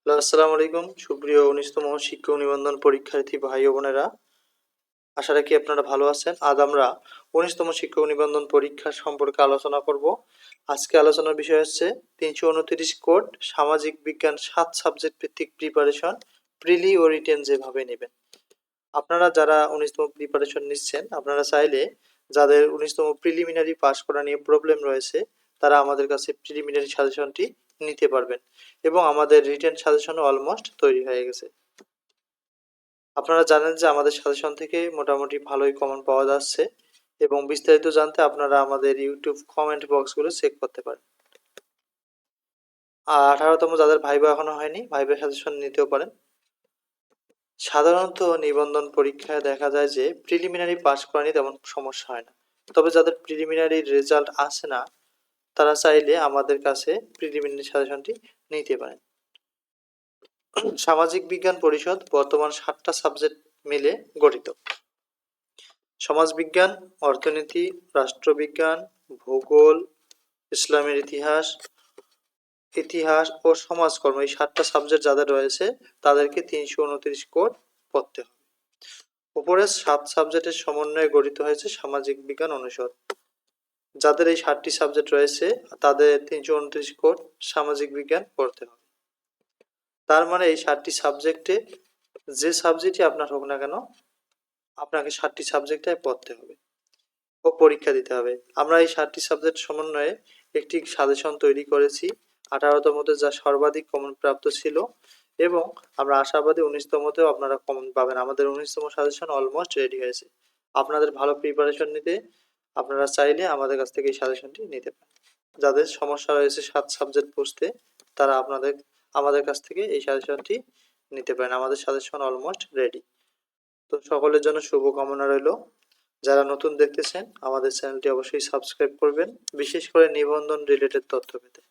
Hello, আসসালামু আলাইকুম। সুপ্রিয় ১৯তম শিক্ষক নিবন্ধন পরীক্ষার্থী ভাই ও বোনেরা, আশা রাখি আপনারা ভালো আছেন। আজ আমরা ১৯তম শিক্ষক নিবন্ধন পরীক্ষা সম্পর্কে আলোচনা করব। আজকে আলোচনার বিষয় হচ্ছে ৩২৯ কোড সামাজিক বিজ্ঞান ৭ সাবজেক্ট ভিত্তিক প্রিপারেশন, প্রিলি ও রিটেন যেভাবে নেবেন। আপনারা যারা ১৯তম প্রিপারেশন নিচ্ছেন, আপনারা চাইলে যাদের ১৯তম প্রিলিমিনারি পাস করা নিয়ে প্রবলেম রয়েছে, তারা আমাদের কাছে প্রিলিমিনারি সাজেশনটি নিতে পারবেন এবং আমাদের রিটেন সাজেশনও অলমোস্ট তৈরি হয়ে গেছে। আপনারা জানেন যে আমাদের সাজেশন থেকে মোটামুটি ভালোই কমন পাওয়া যাচ্ছে এবং বিস্তারিত জানতে আপনারা আমাদের ইউটিউব কমেন্ট বক্সগুলো চেক করতে পারেন। আর 18তম যাদের ভাইবা এখনো হয়নি, ভাইবা সাজেশন নিতেও পারেন। সাধারণত নিবন্ধন পরীক্ষায় দেখা যায় যে প্রিলিমিনারি পাস করা নিয়ে তেমন সমস্যা হয় না, তবে যাদের প্রিলিমিনারি রেজাল্ট আসে না, তারা চাইলে আমাদের কাছে প্রিলিমিনারি সাজেশনটি নিতে পারেন। সামাজিক বিজ্ঞান পরিষদ বর্তমান 7টা সাবজেক্ট মিলে গঠিত। সমাজবিজ্ঞান, অর্থনীতি, রাষ্ট্রবিজ্ঞান, ভূগোল, ইসলামের ইতিহাস, ইতিহাস ও সমাজকর্ম, এই 7টা সাবজেক্ট যাদের রয়েছে তাদেরকে ৩২৯ কোড পড়তে হবে। উপরের 7 সাবজেক্টের সমন্বয়ে গঠিত হয়েছে সামাজিক বিজ্ঞান অনুষদ। যাদের এই 7টি সাবজেক্ট রয়েছে তাদের ৩২৯ কোড সামাজিক বিজ্ঞান পড়তে হবে। তার মানে এই 7টি সাবজেক্টে যে সাবজেক্টই আপনার হোক না কেন, আপনাকে 7টি সাবজেক্টটাই পড়তে হবে ও পরীক্ষা দিতে হবে। আমরা এই 7টি সাবজেক্ট সমন্বয়ে একটি সাজেশন তৈরি করেছি। 18তমতে যা সর্বাধিক কমন প্রাপ্ত ছিল এবং আমরা আশাবাদী 19তমতেও আপনারা কমন পাবেন। আমাদের 19তম সাজেশন অলমোস্ট রেডি হয়েছে। আপনাদের ভালো প্রিপারেশন নিতে আপনারা চাইলে আমাদের কাছ থেকে এই সাজেশনটি নিতে পারেন। যাদের সমস্যা রয়েছে 7 সাবজেক্ট বুঝতে, তারা আমাদের কাছ থেকে এই সাজেশনটি নিতে পারেন। আমাদের সাজেশন অলমোস্ট রেডি। তো সকলের জন্য শুভকামনা রইল। যারা নতুন দেখতেছেন আমাদের চ্যানেলটি অবশ্যই সাবস্ক্রাইব করবেন, বিশেষ করে নিবন্ধন রিলেটেড তথ্য পেতে।